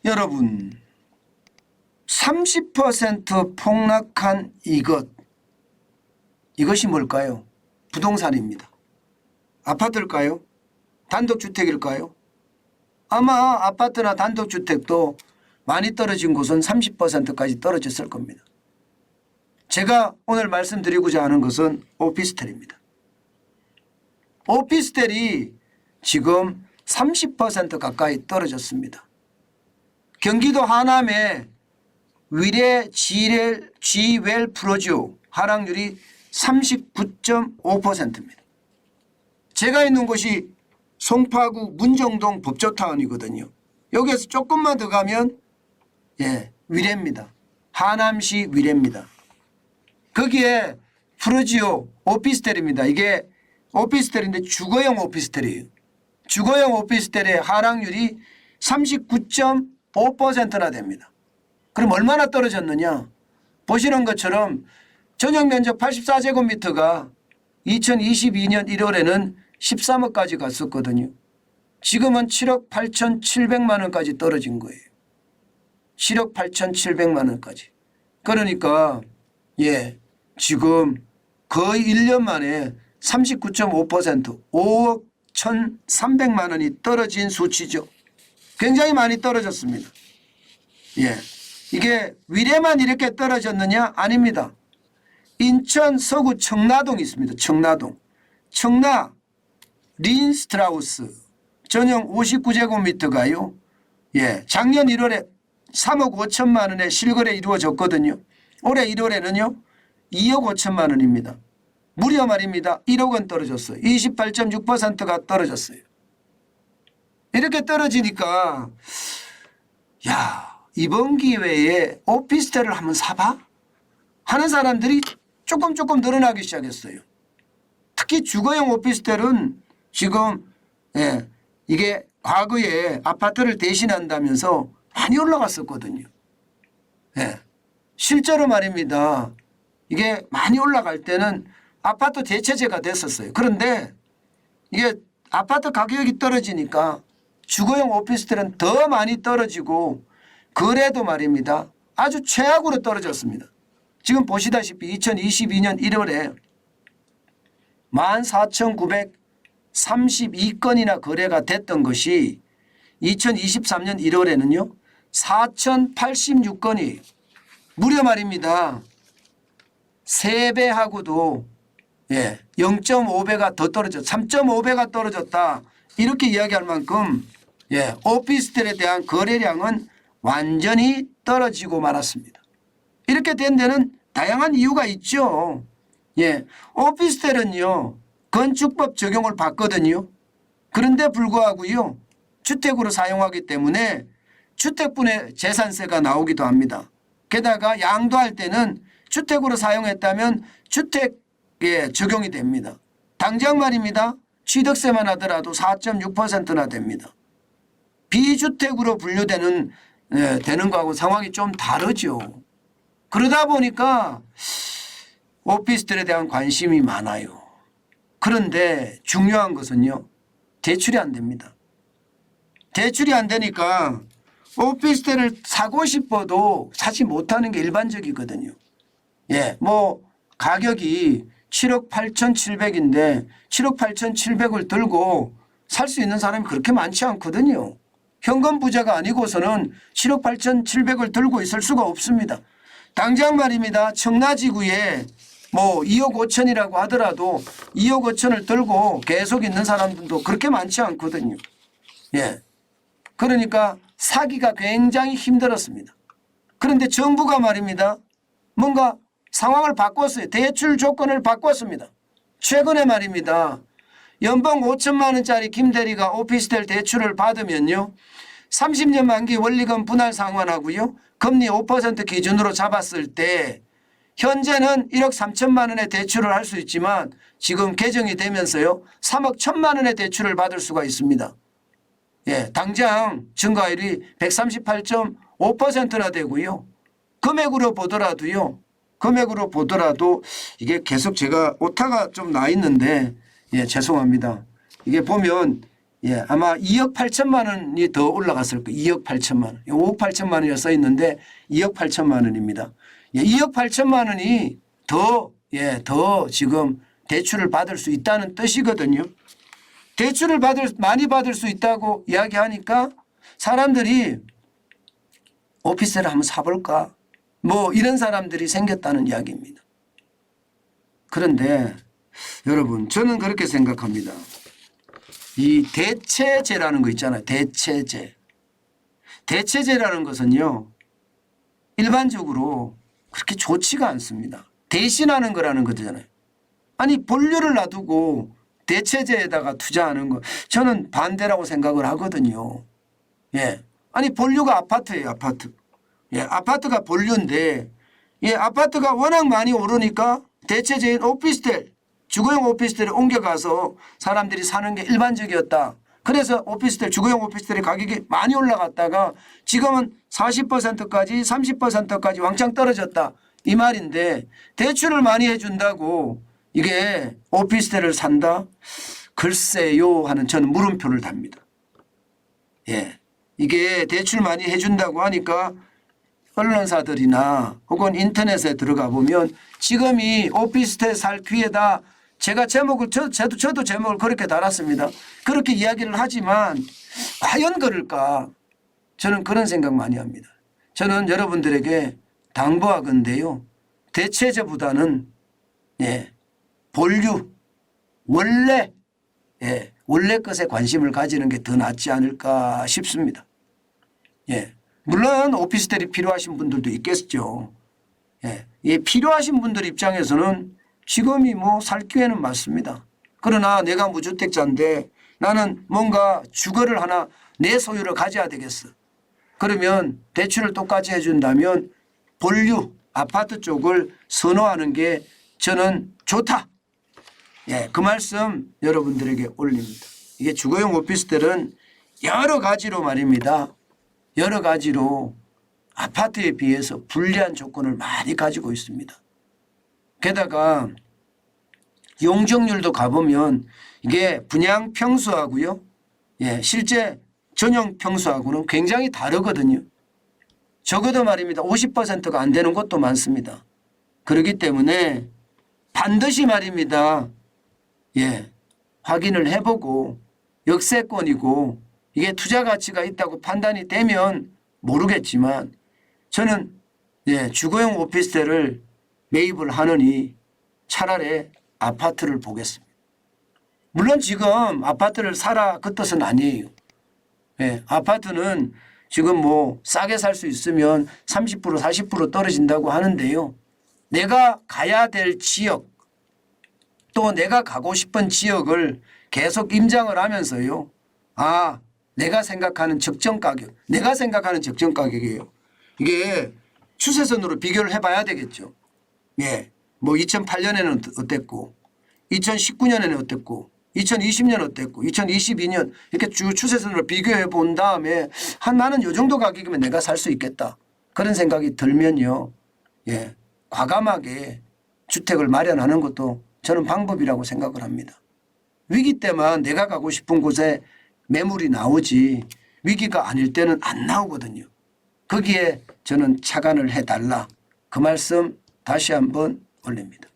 여러분 30% 폭락한 이것이 뭘까요? 부동산입니다. 아파트일까요? 단독주택일까요? 아마 아파트나 단독주택도 많이 떨어진 곳은 30%까지 떨어졌을 겁니다. 제가 오늘 말씀드리고자 하는 것은 오피스텔입니다. 오피스텔이 지금 30% 가까이 떨어졌습니다. 경기도 하남의 위례 G웰 프로지오 하락률이 39.5%입니다. 제가 있는 곳이 송파구 문정동 법조타운이거든요. 여기에서 조금만 더 가면 위례입니다. 하남시 위례입니다. 거기에 프로지오 오피스텔입니다. 이게 오피스텔인데 주거용 오피스텔이에요. 주거용 오피스텔의 하락률이 39.5%나 됩니다. 그럼 얼마나 떨어졌느냐? 보시는 것처럼 전용 면적 84제곱미터가 2022년 1월에는 13억까지 갔었거든요. 지금은 7억 8,700만 원까지 떨어진 거예요. 7억 8,700만 원까지. 그러니까 지금 거의 1년 만에 39.5% 5억 1,300만 원이 떨어진 수치죠. 굉장히 많이 떨어졌습니다. 이게 위례만 이렇게 떨어졌느냐? 아닙니다. 인천 서구 청라동이 있습니다. 청라 린스트라우스 전용 59제곱미터가요. 작년 1월에 3억 5천만 원에 실거래 이루어졌거든요. 올해 1월에는요. 2억 5천만 원입니다. 무려 말입니다. 1억 원 떨어졌어요. 28.6%가 떨어졌어요. 이렇게 떨어지니까 이번 기회에 오피스텔을 한번 사봐? 하는 사람들이 조금 늘어나기 시작했어요. 특히 주거용 오피스텔은 지금 이게 과거에 아파트를 대신한다면서 많이 올라갔었거든요. 실제로 말입니다. 이게 많이 올라갈 때는 아파트 대체제가 됐었어요. 그런데 이게 아파트 가격이 떨어지니까 주거용 오피스텔은 더 많이 떨어지고 그래도 말입니다. 아주 최악으로 떨어졌습니다. 지금 보시다시피 2022년 1월에 14,932건이나 거래가 됐던 것이 2023년 1월에는요. 4,086건이 무려 말입니다. 3배하고도 0.5배가 더 떨어졌다. 3.5배가 떨어졌다. 이렇게 이야기할 만큼 오피스텔에 대한 거래량은 완전히 떨어지고 말았습니다. 이렇게 된 데는 다양한 이유가 있죠. 오피스텔은요. 건축법 적용을 받거든요. 그런데 불구하고요. 주택으로 사용하기 때문에 주택분의 재산세가 나오기도 합니다. 게다가 양도할 때는 주택으로 사용했다면 주택에 적용이 됩니다. 당장 말입니다. 취득세만 하더라도 4.6%나 됩니다. 비주택으로 분류되는 되는 거하고 상황이 좀 다르죠. 그러다 보니까 오피스텔에 대한 관심이 많아요. 그런데 중요한 것은요. 대출이 안 됩니다. 대출이 안 되니까 오피스텔을 사고 싶어도 사지 못하는 게 일반적이거든요. 가격이 7억 8,700인데 7억 8,700을 들고 살 수 있는 사람이 그렇게 많지 않거든요. 현금 부자가 아니고서는 7억 8,700을 들고 있을 수가 없습니다. 당장 말입니다. 청라지구에 2억 5천이라고 하더라도 2억 5천을 들고 계속 있는 사람들도 그렇게 많지 않거든요. 그러니까 사기가 굉장히 힘들었습니다. 그런데 정부가 말입니다. 뭔가 상황을 바꿨어요. 대출 조건을 바꿨습니다. 최근에 말입니다. 연봉 5천만 원짜리 김대리가 오피스텔 대출을 받으면요. 30년 만기 원리금 분할 상환하고요. 금리 5% 기준으로 잡았을 때 현재는 1억 3천만 원의 대출을 할 수 있지만 지금 개정이 되면서요. 3억 1천만 원의 대출을 받을 수가 있습니다. 당장 증가율이 138.5%나 되고요. 금액으로 보더라도 이게 계속 제가 오타가 좀 나 있는데 죄송합니다. 이게 보면 예, 아마 2억 8천만 원이 더 올라갔을 거예요. 2억 8천만 원. 5억 8천만 원이 써 있는데 2억 8천만 원입니다. 예, 2억 8천만 원이 더, 예, 더 지금 대출을 받을 수 있다는 뜻이거든요. 대출을 많이 받을 수 있다고 이야기하니까 사람들이 오피스텔을 한번 사볼까? 뭐 이런 사람들이 생겼다는 이야기입니다. 그런데 여러분, 저는 그렇게 생각합니다. 이 대체제라는 거 있잖아요. 대체제. 대체제라는 것은요, 일반적으로 그렇게 좋지가 않습니다. 대신하는 거라는 거잖아요. 아니, 본류를 놔두고 대체제에다가 투자하는 거 저는 반대라고 생각을 하거든요. 예. 아니, 본류가 아파트예요, 아파트. 예, 아파트가 본류인데, 예, 아파트가 워낙 많이 오르니까 대체제인 오피스텔, 주거용 오피스텔에 옮겨가서 사람들이 사는 게 일반적이었다. 그래서 오피스텔, 주거용 오피스텔의 가격이 많이 올라갔다가 지금은 40%까지 30%까지 왕창 떨어졌다. 이 말인데, 대출을 많이 해준다고 이게 오피스텔을 산다? 글쎄요 하는 저는 물음표를 답니다. 예. 이게 대출 많이 해준다고 하니까 언론사들이나 혹은 인터넷에 들어가 보면 지금 이 오피스텔 살 기회다. 제가 제목을, 저도 제목을 그렇게 달았습니다. 그렇게 이야기를 하지만 과연 그럴까? 저는 그런 생각 많이 합니다. 저는 여러분들에게 당부하건대요. 대체제보다는, 예, 본류, 원래, 예, 원래 것에 관심을 가지는 게 더 낫지 않을까 싶습니다. 예. 물론 오피스텔이 필요하신 분들도 있겠죠. 예. 예, 필요하신 분들 입장에서는 지금이 뭐 살 기회는 맞습니다. 그러나 내가 무주택자인데 나는 뭔가 주거를 하나 내 소유로 가져야 되겠어. 그러면 대출을 똑같이 해준다면 본류, 아파트 쪽을 선호하는 게 저는 좋다. 예, 그 말씀 여러분들에게 올립니다. 이게 주거용 오피스텔은 여러 가지로 말입니다. 여러 가지로 아파트에 비해서 불리한 조건을 많이 가지고 있습니다. 게다가 용적률도 가보면 이게 분양 평수하고요. 예, 실제 전용 평수하고는 굉장히 다르거든요. 적어도 말입니다. 50%가 안 되는 곳도 많습니다. 그렇기 때문에 반드시 말입니다. 예, 확인을 해보고 역세권이고 이게 투자 가치가 있다고 판단이 되면 모르겠지만 저는, 예, 주거용 오피스텔을 매입을 하느니 차라리 아파트를 보겠습니다. 물론 지금 아파트를 사라 그 뜻은 아니에요. 예, 아파트는 지금 뭐 싸게 살 수 있으면 30% 40% 떨어진다고 하는데요. 내가 가야 될 지역 또 내가 가고 싶은 지역을 계속 임장을 하면서요. 아, 내가 생각하는 적정 가격, 내가 생각하는 적정 가격이에요. 이게 추세선으로 비교를 해봐야 되겠죠. 예, 뭐 2008년에는 어땠고 2019년에는 어땠고 2020년 어땠고 2022년 이렇게 쭉 추세선으로 비교해 본 다음에 나는 이 정도 가격이면 내가 살 수 있겠다. 그런 생각이 들면요. 예, 과감하게 주택을 마련하는 것도 저는 방법이라고 생각을 합니다. 위기 때만 내가 가고 싶은 곳에 매물이 나오지 위기가 아닐 때는 안 나오거든요. 거기에 저는 착안을 해달라. 그 말씀 다시 한번 올립니다.